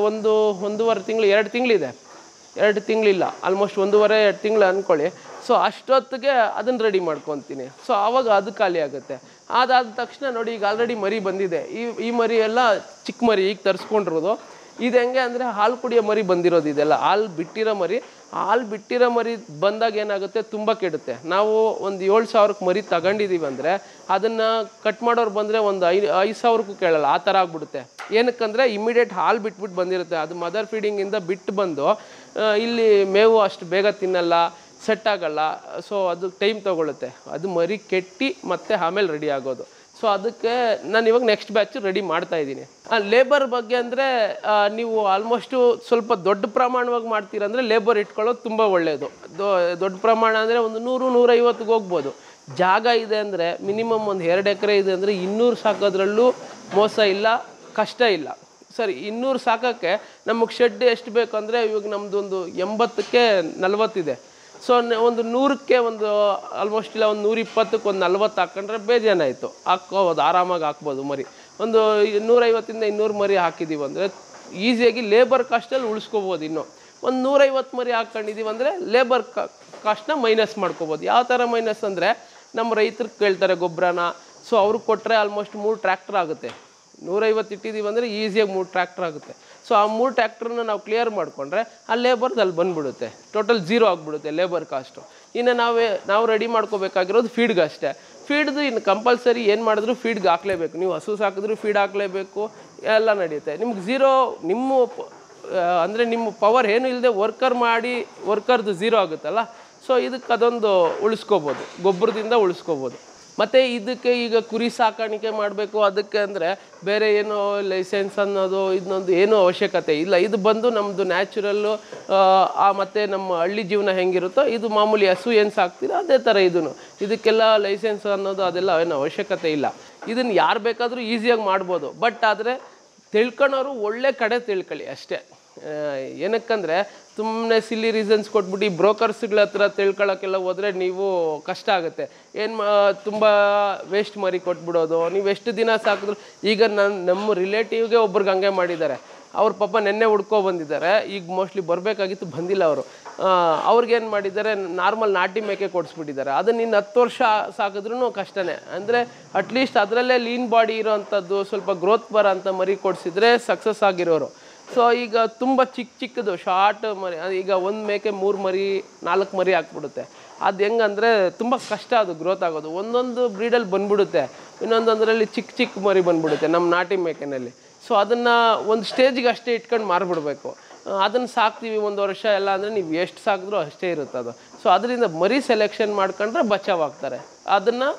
1.5 ತಿಂಗಳು 2 ತಿಂಗಳಿದೆ, 2 ತಿಂಗಳಿಲ್ಲ, ಆಲ್ಮೋಸ್ಟ್ 1.5-2 ತಿಂಗಳು ಅಂದ್ಕೊಳ್ಳಿ. ಸೊ ಅಷ್ಟೊತ್ತಿಗೆ ಅದನ್ನು ರೆಡಿ ಮಾಡ್ಕೊತೀನಿ. ಸೊ ಆವಾಗ ಅದು ಖಾಲಿ ಆಗುತ್ತೆ. ಅದಾದ ತಕ್ಷಣ ನೋಡಿ, ಈಗ ಆಲ್ರೆಡಿ ಮರಿ ಬಂದಿದೆ. ಈ ಮರಿ ಎಲ್ಲ ಚಿಕ್ಕ ಮರಿ ಈಗ ತರಿಸ್ಕೊಂಡಿರೋದು. ಇದು ಹೆಂಗೆ ಅಂದರೆ ಹಾಲು ಕುಡಿಯೋ ಮರಿ ಬಂದಿರೋದು ಇದೆಲ್ಲ, ಹಾಲು ಬಿಟ್ಟಿರೋ ಮರಿ. ಹಾಲು ಬಿಟ್ಟಿರೋ ಮರಿ ಬಂದಾಗ ಏನಾಗುತ್ತೆ, ತುಂಬ ಕೆಡುತ್ತೆ. ನಾವು ಒಂದು 7,000ಕ್ಕೆ ಮರಿ ತಗೊಂಡಿದ್ದೀವಿ ಅಂದರೆ ಅದನ್ನು ಕಟ್ ಮಾಡೋರು ಬಂದರೆ ಒಂದು 5,000ಕ್ಕೂ ಕೇಳಲ್ಲ, ಆ ಥರ ಆಗ್ಬಿಡುತ್ತೆ. ಏನಕ್ಕಂದರೆ ಇಮಿಡಿಯೇಟ್ ಹಾಲು ಬಿಟ್ಬಿಟ್ಟು ಬಂದಿರುತ್ತೆ. ಅದು ಮದರ್ ಫೀಡಿಂಗಿಂದ ಬಿಟ್ಟು ಬಂದು ಇಲ್ಲಿ ಮೇವು ಅಷ್ಟು ಬೇಗ ತಿನ್ನಲ್ಲ, ಸೆಟ್ ಆಗಲ್ಲ. ಸೊ ಅದು ಟೈಮ್ ತೊಗೊಳುತ್ತೆ, ಅದು ಮರಿ ಕೆಟ್ಟಿ ಮತ್ತೆ ಆಮೇಲೆ ರೆಡಿ ಆಗೋದು. ಸೊ ಅದಕ್ಕೆ ನಾನು ಇವಾಗ ನೆಕ್ಸ್ಟ್ ಬ್ಯಾಚ್ ರೆಡಿ ಮಾಡ್ತಾಯಿದ್ದೀನಿ. ಲೇಬರ್ ಬಗ್ಗೆ ಅಂದರೆ ನೀವು ಆಲ್ಮೋಸ್ಟು ಸ್ವಲ್ಪ ದೊಡ್ಡ ಪ್ರಮಾಣವಾಗಿ ಮಾಡ್ತೀರಂದರೆ ಲೇಬರ್ ಇಟ್ಕೊಳ್ಳೋದು ತುಂಬ ಒಳ್ಳೆಯದು. ದೊಡ್ಡ ಪ್ರಮಾಣ ಅಂದರೆ ಒಂದು 100-150ಗೆ ಹೋಗ್ಬೋದು. ಜಾಗ ಇದೆ ಅಂದರೆ ಮಿನಿಮಮ್ ಒಂದು 2 ಎಕರೆ ಇದೆ ಅಂದರೆ 200 ಸಾಕೋದ್ರಲ್ಲೂ ಮೋಸ ಇಲ್ಲ, ಕಷ್ಟ ಇಲ್ಲ. ಸರಿ, 200 ಸಾಕೋಕ್ಕೆ ನಮಗೆ ಶೆಡ್ ಎಷ್ಟು ಬೇಕು ಅಂದರೆ ಇವಾಗ ನಮ್ಮದು ಒಂದು 80ಕ್ಕೆ 40 ಇದೆ. ಸೊ ಒಂದು 100ಕ್ಕೆ ಒಂದು ಆಲ್ಮೋಸ್ಟ್ ಇಲ್ಲ ಒಂದು 120ಕ್ಕೆ ಒಂದು 40 ಹಾಕೊಂಡ್ರೆ ಬೇಜಾನಾಯಿತು, ಹಾಕ್ಕೋಬೋದು, ಆರಾಮಾಗಿ ಹಾಕ್ಬೋದು ಮರಿ. ಒಂದು 150ಇಂದ 200 ಮರಿ ಹಾಕಿದ್ದೀವಿ ಅಂದರೆ ಈಸಿಯಾಗಿ ಲೇಬರ್ ಕಾಸ್ಟಲ್ಲಿ ಉಳಿಸ್ಕೋಬೋದು. ಇನ್ನೂ ಒಂದು 150 ಮರಿ ಹಾಕ್ಕೊಂಡಿದ್ದೀವಿ ಅಂದರೆ ಲೇಬರ್ ಕಾಸ್ಟ್ನ ಮೈನಸ್ ಮಾಡ್ಕೋಬೋದು. ಯಾವ ಥರ ಮೈನಸ್ ಅಂದರೆ ನಮ್ಮ ರೈತರಿಗೆ ಕೇಳ್ತಾರೆ ಗೊಬ್ಬರನ, ಸೊ ಅವ್ರಿಗೆ ಕೊಟ್ಟರೆ ಆಲ್ಮೋಸ್ಟ್ 3 ಟ್ರ್ಯಾಕ್ಟರ್ ಆಗುತ್ತೆ. 150 ಇಟ್ಟಿದ್ದೀವಿ ಅಂದರೆ ಈಸಿಯಾಗಿ 3 ಟ್ರ್ಯಾಕ್ಟರ್ ಆಗುತ್ತೆ. ಸೊ ಆ 3 ಟ್ರ್ಯಾಕ್ಟ್ರನ್ನ ನಾವು ಕ್ಲಿಯರ್ ಮಾಡಿಕೊಂಡ್ರೆ ಆ ಲೇಬರ್ದು ಅಲ್ಲಿ ಬಂದುಬಿಡುತ್ತೆ, ಟೋಟಲ್ 0 ಆಗಿಬಿಡುತ್ತೆ ಲೇಬರ್ ಕಾಸ್ಟು. ಇನ್ನು ನಾವು ರೆಡಿ ಮಾಡ್ಕೋಬೇಕಾಗಿರೋದು ಫೀಡ್ಗೆ ಅಷ್ಟೇ. ಫೀಡ್ದು ಇನ್ನು ಕಂಪಲ್ಸರಿ ಏನು ಮಾಡಿದ್ರು ಫೀಡ್ಗೆ ಹಾಕಲೇಬೇಕು. ನೀವು ಹಸು ಸಾಕಿದ್ರು ಫೀಡ್ ಹಾಕಲೇಬೇಕು, ಎಲ್ಲ ನಡೆಯುತ್ತೆ. ನಿಮ್ಗೆ 0 ಅಂದರೆ ನಿಮ್ಮ ಪವರ್ ಏನು ಇಲ್ಲದೆ ವರ್ಕರ್ದು 0 ಆಗುತ್ತಲ್ಲ. ಸೊ ಇದಕ್ಕೆ ಅದೊಂದು ಉಳಿಸ್ಕೋಬೋದು, ಗೊಬ್ಬರದಿಂದ ಉಳಿಸ್ಕೋಬೋದು. ಮತ್ತು ಇದಕ್ಕೆ ಈಗ ಕುರಿ ಸಾಕಾಣಿಕೆ ಮಾಡಬೇಕು ಅದಕ್ಕೆ ಅಂದರೆ ಬೇರೆ ಏನೋ ಲೈಸೆನ್ಸ್ ಅನ್ನೋದು ಇದನ್ನೊಂದು ಏನೂ ಅವಶ್ಯಕತೆ ಇಲ್ಲ. ಇದು ಬಂದು ನಮ್ಮದು ನ್ಯಾಚುರಲ್ಲು, ಮತ್ತು ನಮ್ಮ ಹಳ್ಳಿ ಜೀವನ ಹೆಂಗಿರುತ್ತೋ ಇದು ಮಾಮೂಲಿ ಹಸು ಏನು ಸಾಕ್ತೀರೋ ಅದೇ ಥರ ಇದಕ್ಕೆಲ್ಲ ಲೈಸೆನ್ಸ್ ಅನ್ನೋದು ಅದೆಲ್ಲ ಏನು ಅವಶ್ಯಕತೆ ಇಲ್ಲ. ಇದನ್ನು ಯಾರು ಬೇಕಾದರೂ ಈಸಿಯಾಗಿ ಮಾಡ್ಬೋದು. ಬಟ್ ಆದರೆ ತಿಳ್ಕೊಳ್ಳೋರು ಒಳ್ಳೆ ಕಡೆ ತಿಳ್ಕೊಳ್ಳಿ ಅಷ್ಟೇ. ಏನಕ್ಕಂದರೆ ಸುಮ್ಮನೆ ಸಿಲ್ಲಿ ರೀಸನ್ಸ್ ಕೊಟ್ಬಿಟ್ಟು ಈ ಬ್ರೋಕರ್ಸ್ಗಳ ಹತ್ರ ತಿಳ್ಕೊಳ್ಳೋಕ್ಕೆಲ್ಲ ಹೋದರೆ ನೀವು ಕಷ್ಟ ಆಗುತ್ತೆ. ತುಂಬ ವೇಸ್ಟ್ ಮರಿ ಕೊಟ್ಬಿಡೋದು. ನೀವು ಎಷ್ಟು ದಿನ ಸಾಕಿದ್ರು, ಈಗ ನಮ್ಮ ರಿಲೇಟಿವ್ಗೆ ಒಬ್ರಿಗೆ ಹಂಗೆ ಮಾಡಿದ್ದಾರೆ. ಅವ್ರ ಪಾಪ ನೆನ್ನೆ ಬಂದಿದ್ದಾರೆ, ಈಗ ಮೋಸ್ಟ್ಲಿ ಬರಬೇಕಾಗಿತ್ತು, ಬಂದಿಲ್ಲ ಅವರು. ಅವ್ರಿಗೇನು ಮಾಡಿದ್ದಾರೆ, ನಾರ್ಮಲ್ ನಾಟಿ ಮೇಕೆ ಕೊಡಿಸ್ಬಿಟ್ಟಿದ್ದಾರೆ. ಅದನ್ನು ಇನ್ನು 10 ವರ್ಷ ಸಾಕಿದ್ರೂ ಕಷ್ಟನೇ. ಅಂದರೆ ಅಟ್ಲೀಸ್ಟ್ ಅದರಲ್ಲೇ ಲೀನ್ ಬಾಡಿ ಇರೋ ಅಂಥದ್ದು ಸ್ವಲ್ಪ ಗ್ರೋತ್ ಬರೋ ಅಂಥ ಮರಿ ಕೊಡಿಸಿದ್ರೆ ಸಕ್ಸಸ್ ಆಗಿರೋರು. ಸೊ ಈಗ ತುಂಬ ಚಿಕ್ಕದು ಶಾರ್ಟ್ ಮರಿ, ಈಗ ಒಂದು ಮೇಕೆ 3 ಮರಿ 4 ಮರಿ ಹಾಕ್ಬಿಡುತ್ತೆ. ಅದು ಹೆಂಗಂದರೆ ತುಂಬ ಕಷ್ಟ ಅದು ಗ್ರೋತ್ ಆಗೋದು. ಒಂದೊಂದು ಬ್ರೀಡಲ್ಲಿ ಬಂದ್ಬಿಡುತ್ತೆ, ಇನ್ನೊಂದೊಂದರಲ್ಲಿ ಚಿಕ್ಕ ಮರಿ ಬಂದ್ಬಿಡುತ್ತೆ ನಮ್ಮ ನಾಟಿ ಮೇಕೆನಲ್ಲಿ. ಸೊ ಅದನ್ನು ಒಂದು ಸ್ಟೇಜಿಗೆ ಅಷ್ಟೇ ಇಟ್ಕೊಂಡು ಮಾರಿಬಿಡ್ಬೇಕು. ಅದನ್ನು ಸಾಕ್ತೀವಿ 1 ವರ್ಷ ಎಲ್ಲ ಅಂದರೆ ನೀವು ಎಷ್ಟು ಸಾಕಿದ್ರೂ ಅಷ್ಟೇ ಇರುತ್ತೆ ಅದು. ಸೊ ಅದರಿಂದ ಮರಿ ಸೆಲೆಕ್ಷನ್ ಮಾಡ್ಕೊಂಡ್ರೆ ಬಚಾವಾಗ್ತಾರೆ. ಅದನ್ನು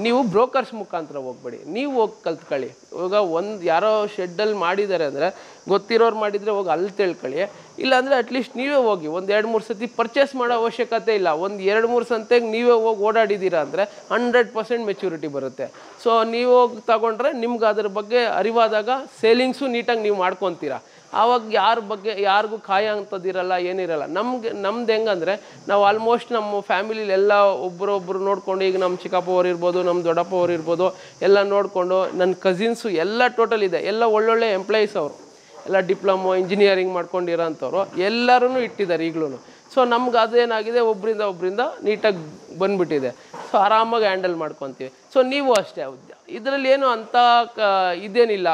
ನೀವು ಬ್ರೋಕರ್ಸ್ ಮುಖಾಂತರ ಹೋಗ್ಬೇಡಿ, ನೀವು ಹೋಗಿ ಕಲ್ತ್ಕೊಳ್ಳಿ. ಇವಾಗ ಯಾರೋ ಶೆಡ್ಡಲ್ಲಿ ಮಾಡಿದ್ದಾರೆ ಅಂದರೆ ಗೊತ್ತಿರೋರು ಮಾಡಿದರೆ ಹೋಗಿ ಅಲ್ಲಿ ತಿಳ್ಕೊಳ್ಳಿ. ಇಲ್ಲಾಂದರೆ ಅಟ್ಲೀಸ್ಟ್ ನೀವೇ ಹೋಗಿ ಒಂದು 2-3 ಸತಿ ಪರ್ಚೇಸ್ ಮಾಡೋ ಅವಶ್ಯಕತೆ ಇಲ್ಲ. ಒಂದು 2-3 ಸಂತೆಗೆ ನೀವೇ ಹೋಗಿ ಓಡಾಡಿದ್ದೀರಾ ಅಂದರೆ 100% ಮೆಚ್ಯೂರಿಟಿ ಬರುತ್ತೆ. ಸೊ ನೀವು ಹೋಗಿ ತಗೊಂಡ್ರೆ ನಿಮ್ಗೆ ಅದ್ರ ಬಗ್ಗೆ ಅರಿವಾದಾಗ ಸೇಲಿಂಗ್ಸು ನೀಟಾಗಿ ನೀವು ಮಾಡ್ಕೊತೀರಾ. ಆವಾಗ ಯಾರಿಗೂ ಕಾಯ ಅಂಥದ್ದಿರಲ್ಲ, ಏನಿರಲ್ಲ. ನಮ್ದು ಹೆಂಗಂದರೆ ನಾವು ಆಲ್ಮೋಸ್ಟ್ ನಮ್ಮ ಫ್ಯಾಮಿಲಿಲಿ ಎಲ್ಲ ಒಬ್ಬರೊಬ್ಬರು ನೋಡಿಕೊಂಡು, ಈಗ ನಮ್ಮ ಚಿಕ್ಕಪ್ಪ ಅವ್ರು ಇರ್ಬೋದು, ನಮ್ಮ ದೊಡ್ಡಪ್ಪ ಅವ್ರು ಇರ್ಬೋದು, ಎಲ್ಲ ನೋಡಿಕೊಂಡು ನನ್ನ ಕಸಿನ್ಸು ಎಲ್ಲ ಟೋಟಲ್ ಇದೆ, ಎಲ್ಲ ಒಳ್ಳೊಳ್ಳೆ ಎಂಪ್ಲಾಯೀಸ್ ಅವರು, ಎಲ್ಲ ಡಿಪ್ಲೊಮೊ ಇಂಜಿನಿಯರಿಂಗ್ ಮಾಡ್ಕೊಂಡಿರೋ ಅಂಥವ್ರು ಎಲ್ಲರೂ ಇಟ್ಟಿದ್ದಾರೆ ಈಗಲೂ. ಸೊ ನಮ್ಗೆ ಅದೇನಾಗಿದೆ, ಒಬ್ಬರಿಂದ ನೀಟಾಗಿ ಬಂದುಬಿಟ್ಟಿದೆ. ಸೊ ಆರಾಮಾಗಿ ಹ್ಯಾಂಡಲ್ ಮಾಡ್ಕೊತೀವಿ. ಸೊ ನೀವು ಅಷ್ಟೇ, ಇದರಲ್ಲಿ ಏನು ಅಂಥ ಇದೇನಿಲ್ಲ,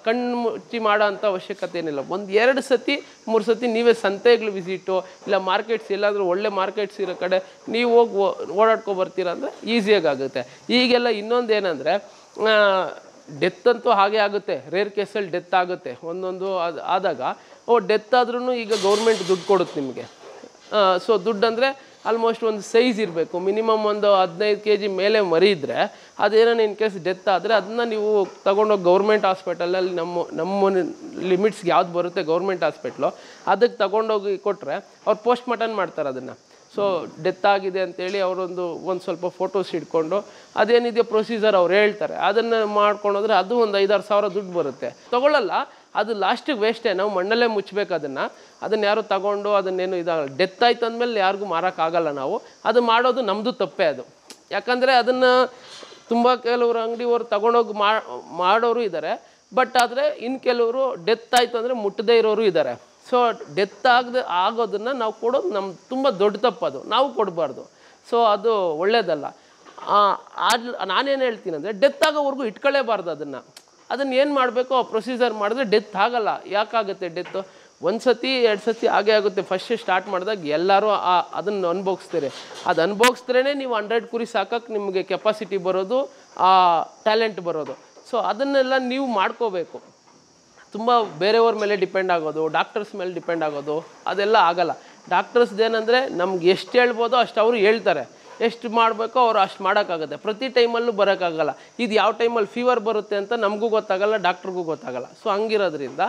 ಕಣ್ಣು ಮುಚ್ಚಿ ಮಾಡೋ ಅಂಥ ಅವಶ್ಯಕತೆ ಏನಿಲ್ಲ. 1-2 ಸತಿ 3 ಸತಿ ನೀವೇ ಸಂತೆಗಳು ವಿಸಿಟು, ಇಲ್ಲ ಮಾರ್ಕೆಟ್ಸ್ ಎಲ್ಲಾದರೂ ಒಳ್ಳೆ ಮಾರ್ಕೆಟ್ಸ್ ಇರೋ ಕಡೆ ನೀವು ಹೋಗಿ ಓಡಾಡ್ಕೊಬರ್ತೀರ ಅಂದರೆ ಈಸಿಯಾಗಿ ಆಗುತ್ತೆ. ಈಗೆಲ್ಲ ಇನ್ನೊಂದು ಏನಂದರೆ ಡೆತ್ ಅಂತೂ ಹಾಗೆ ಆಗುತ್ತೆ, ರೇರ್ ಕೇಸಲ್ಲಿ ಡೆತ್ ಆಗುತ್ತೆ. ಒಂದೊಂದು ಆದಾಗ ಡೆತ್ ಆದ್ರೂ ಈಗ ಗೌರ್ಮೆಂಟ್ ದುಡ್ಡು ಕೊಡುತ್ತೆ ನಿಮಗೆ. ಸೊ ದುಡ್ಡು ಅಂದರೆ ಆಲ್ಮೋಸ್ಟ್ ಒಂದು ಸೈಜ್ ಇರಬೇಕು, ಮಿನಿಮಮ್ ಒಂದು 15 kg ಮೇಲೆ ಮರಿ ಇದ್ದರೆ ಅದೇನೋ ಇನ್ ಕೇಸ್ ಡೆತ್ ಆದರೆ ಅದನ್ನ ನೀವು ತೊಗೊಂಡೋಗಿ ಗೌರ್ಮೆಂಟ್ ಹಾಸ್ಪಿಟಲಲ್ಲಿ ನಮ್ಮ ಲಿಮಿಟ್ಸ್ಗೆ ಯಾವ್ದು ಬರುತ್ತೆ ಗೌರ್ಮೆಂಟ್ ಹಾಸ್ಪಿಟ್ಲು ಅದಕ್ಕೆ ತೊಗೊಂಡೋಗಿ ಕೊಟ್ಟರೆ ಅವ್ರು ಪೋಸ್ಟ್ ಮಾರ್ಟಮ್ ಮಾಡ್ತಾರೆ ಅದನ್ನು. ಸೊ ಡೆತ್ ಆಗಿದೆ ಅಂತೇಳಿ ಅವರೊಂದು ಸ್ವಲ್ಪ ಫೋಟೋಸ್ ಇಟ್ಕೊಂಡು ಅದೇನಿದೆಯೋ ಪ್ರೊಸೀಜರ್ ಅವ್ರು ಹೇಳ್ತಾರೆ, ಅದನ್ನು ಮಾಡ್ಕೊಂಡೋದ್ರೆ ಅದು ಒಂದು 5-6 ಸಾವಿರ ದುಡ್ಡು ಬರುತ್ತೆ. ತೊಗೊಳ್ಳಲ್ಲ, ಅದು ಲಾಸ್ಟಿಗೆ ವೇಸ್ಟೇ, ನಾವು ಮಣ್ಣಲ್ಲೇ ಮುಚ್ಚಬೇಕು ಅದನ್ನು ಯಾರು ತಗೊಂಡು ಅದನ್ನೇನು ಇದಾಗಲ್ಲ. ಡೆತ್ ಆಯ್ತು ಅಂದಮೇಲೆ ಯಾರಿಗೂ ಮಾರೋಕ್ಕಾಗಲ್ಲ. ನಾವು ಅದು ಮಾಡೋದು ನಮ್ಮದು ತಪ್ಪೇ ಅದು. ಯಾಕಂದರೆ ಅದನ್ನು ತುಂಬ ಕೆಲವರು ಅಂಗಡಿಯವರು ತಗೊಂಡೋಗಿ ಮಾಡೋರು ಇದ್ದಾರೆ. ಬಟ್ ಆದರೆ ಇನ್ನು ಕೆಲವರು ಡೆತ್ ಆಯಿತು ಅಂದರೆ ಮುಟ್ಟದೇ ಇರೋರು ಇದ್ದಾರೆ. ಸೊ ಡೆತ್ ಆಗೋದನ್ನು ನಾವು ಕೊಡೋದು ತುಂಬ ದೊಡ್ಡ ತಪ್ಪದು, ನಾವು ಕೊಡಬಾರ್ದು. ಸೊ ಅದು ಒಳ್ಳೆಯದಲ್ಲ. ನಾನೇನು ಹೇಳ್ತೀನಿ ಅಂದರೆ ಡೆತ್ ಆಗೋವರೆಗೂ ಇಟ್ಕೊಳ್ಳೇಬಾರ್ದು ಅದನ್ನು. ಅದನ್ನು ಏನು ಮಾಡಬೇಕು ಆ ಪ್ರೊಸೀಜರ್ ಮಾಡಿದ್ರೆ ಡೆತ್ ಆಗಲ್ಲ. ಯಾಕಾಗುತ್ತೆ ಡೆತ್ತು? ಒಂದು ಸತಿ 2 ಸತಿ ಆಗೇ ಆಗುತ್ತೆ. ಫಸ್ಟ್ ಸ್ಟಾರ್ಟ್ ಮಾಡಿದಾಗ ಎಲ್ಲರೂ ಅದನ್ನು ಅನುಭವಿಸ್ತೀರಿ. ಅದು ಅನುಭವಿಸಿದ್ರೇ ನೀವು 100 ಕುರಿ ಸಾಕಕ್ಕೆ ನಿಮಗೆ ಕೆಪಾಸಿಟಿ ಬರೋದು, ಆ ಟ್ಯಾಲೆಂಟ್ ಬರೋದು. ಸೊ ಅದನ್ನೆಲ್ಲ ನೀವು ಮಾಡ್ಕೋಬೇಕು. ತುಂಬ ಬೇರೆಯವ್ರ ಮೇಲೆ ಡಿಪೆಂಡ್ ಆಗೋದು, ಡಾಕ್ಟರ್ಸ್ ಮೇಲೆ ಡಿಪೆಂಡ್ ಆಗೋದು ಅದೆಲ್ಲ ಆಗಲ್ಲ. ಡಾಕ್ಟರ್ಸ್ದೇನೆಂದರೆ ನಮ್ಗೆ ಎಷ್ಟು ಹೇಳ್ಬೋದೋ ಅಷ್ಟು ಅವರು ಹೇಳ್ತಾರೆ, ಎಷ್ಟು ಮಾಡಬೇಕೋ ಅವರು ಅಷ್ಟು ಮಾಡೋಕ್ಕಾಗುತ್ತೆ. ಪ್ರತಿ ಟೈಮಲ್ಲೂ ಬರೋಕ್ಕಾಗಲ್ಲ. ಇದು ಯಾವ ಟೈಮಲ್ಲಿ ಫೀವರ್ ಬರುತ್ತೆ ಅಂತ ನಮಗೂ ಗೊತ್ತಾಗಲ್ಲ, ಡಾಕ್ಟ್ರಿಗೂ ಗೊತ್ತಾಗಲ್ಲ. ಸೊ ಹಂಗಿರೋದ್ರಿಂದ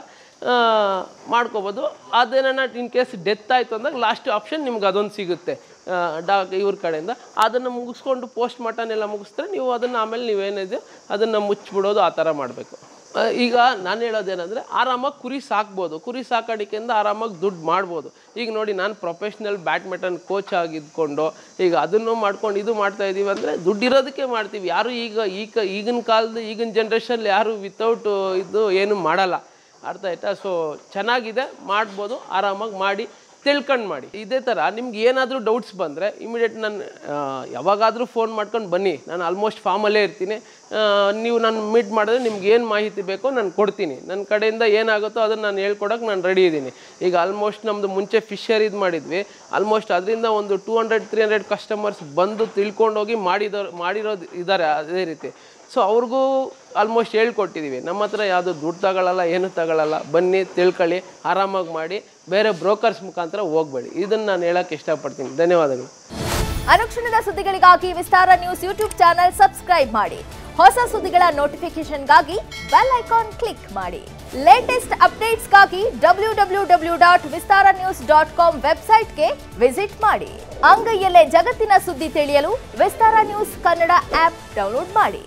ಮಾಡ್ಕೋಬೋದು. ಅದೇನ ಇನ್ ಕೇಸ್ ಡೆತ್ ಆಯಿತು ಅಂದಾಗ ಲಾಸ್ಟ್ ಆಪ್ಷನ್ ನಿಮ್ಗೆ ಅದೊಂದು ಸಿಗುತ್ತೆ ಇವ್ರ ಕಡೆಯಿಂದ. ಅದನ್ನು ಮುಗಿಸ್ಕೊಂಡು ಪೋಸ್ಟ್ ಮಾರ್ಟಮ್ ಎಲ್ಲ ಮುಗಿಸಿದ್ರೆ ನೀವು ಅದನ್ನು ಆಮೇಲೆ ನೀವೇನಿದೆ ಅದನ್ನು ಮುಚ್ಚಿಬಿಡೋದು, ಆ ಥರ ಮಾಡಬೇಕು. ಈಗ ನಾನು ಹೇಳೋದೇನೆಂದರೆ ಆರಾಮಾಗಿ ಕುರಿ ಸಾಕ್ಬೋದು. ಕುರಿ ಸಾಕಾಣಿಕೆಯಿಂದ ಆರಾಮಾಗಿ ದುಡ್ಡು ಮಾಡ್ಬೋದು. ಈಗ ನೋಡಿ, ನಾನು ಪ್ರೊಫೆಷ್ನಲ್ ಬ್ಯಾಡ್ಮಿಂಟನ್ ಕೋಚ್ ಆಗಿದ್ಕೊಂಡು ಈಗ ಅದನ್ನು ಮಾಡ್ಕೊಂಡು ಇದು ಮಾಡ್ತಾಯಿದ್ದೀವಿ ಅಂದರೆ ದುಡ್ಡಿರೋದಕ್ಕೆ ಮಾಡ್ತೀವಿ. ಯಾರು ಈಗಿನ ಕಾಲದ ಈಗಿನ ಜನ್ರೇಷನಲ್ಲಿ ಯಾರು ವಿತೌಟ್ ಇದು ಏನು ಮಾಡಲ್ಲ. ಅರ್ಥ ಆಯ್ತಾ? ಸೊ ಚೆನ್ನಾಗಿದೆ, ಮಾಡ್ಬೋದು, ಆರಾಮಾಗಿ ಮಾಡಿ, ತಿಳ್ಕೊಂಡು ಮಾಡಿ. ಇದೇ ಥರ ನಿಮ್ಗೆ ಏನಾದರೂ ಡೌಟ್ಸ್ ಬಂದರೆ ಇಮಿಡಿಯೇಟ್ ನಾನು ಯಾವಾಗಾದರೂ ಫೋನ್ ಮಾಡ್ಕೊಂಡು ಬನ್ನಿ. ನಾನು ಆಲ್ಮೋಸ್ಟ್ ಫಾರ್ಮಲ್ಲೇ ಇರ್ತೀನಿ. ನೀವು ನಾನು ಮೀಟ್ ಮಾಡಿದ್ರೆ ನಿಮ್ಗೆ ಏನು ಮಾಹಿತಿ ಬೇಕೋ ನಾನು ಕೊಡ್ತೀನಿ. ನನ್ನ ಕಡೆಯಿಂದ ಏನಾಗುತ್ತೋ ಅದನ್ನು ನಾನು ಹೇಳ್ಕೊಡೋಕೆ ನಾನು ರೆಡಿ ಇದ್ದೀನಿ. ಈಗ ಆಲ್ಮೋಸ್ಟ್ ನಮ್ಮದು ಮುಂಚೆ ಫಿಶರ್ ಇದು ಮಾಡಿದ್ವಿ. ಆಲ್ಮೋಸ್ಟ್ ಅದರಿಂದ ಒಂದು 200-300 ಕಸ್ಟಮರ್ಸ್ ಬಂದು ತಿಳ್ಕೊಂಡೋಗಿ ಮಾಡಿರೋದು ಇದ್ದಾರೆ ಅದೇ ರೀತಿ. ಸೊ ಅವ್ರಿಗೂ ಆಲ್ಮೋಸ್ಟ್ ಹೇಳ್ಕೊಟ್ಟಿದ್ದೀವಿ. ನಮ್ಮ ಹತ್ರ ಯಾವುದು ದುಡ್ಡು ತಗೊಳ್ಳಲ್ಲ, ಏನು ತಗೊಳ್ಳಲ್ಲ. ಬನ್ನಿ, ತಿಳ್ಕೊಳ್ಳಿ, ಆರಾಮಾಗಿ ಮಾಡಿ. ಬೇರೆ ಬ್ರೋಕರ್ಸ್ ಮುಖಾಂತರ ಹೋಗಬೇಡಿ. ಇದನ್ನು ನಾನು ಹೇಳೋಕ್ಕೆ ಇಷ್ಟಪಡ್ತೀನಿ. ಧನ್ಯವಾದಗಳು. ಅನುಕ್ಷಣದ ಸುದ್ದಿಗಳಿಗಾಗಿ ವಿಸ್ತಾರ ನ್ಯೂಸ್ ಯೂಟ್ಯೂಬ್ ಚಾನೆಲ್ ಸಬ್ಸ್ಕ್ರೈಬ್ ಮಾಡಿ. ಹೊಸ ಸುದ್ದಿಗಳ ನೋಟಿಫಿಕೇಶನ್ಗಾಗಿ ಬೆಲ್ ಐಕಾನ್ ಕ್ಲಿಕ್ ಮಾಡಿ. ಲೇಟೆಸ್ಟ್ ಅಪ್ಡೇಟ್ಸ್ಗಾಗಿ www.vistaranews.com ವೆಬ್ಸೈಟ್ಗೆ ವಿಸಿಟ್ ಮಾಡಿ. ಅಂಗೈಯಲ್ಲೇ ಜಗತ್ತಿನ ಸುದ್ದಿ ತಿಳಿಯಲು ವಿಸ್ತಾರ ನ್ಯೂಸ್ ಕನ್ನಡ ಆಪ್ ಡೌನ್ಲೋಡ್ ಮಾಡಿ.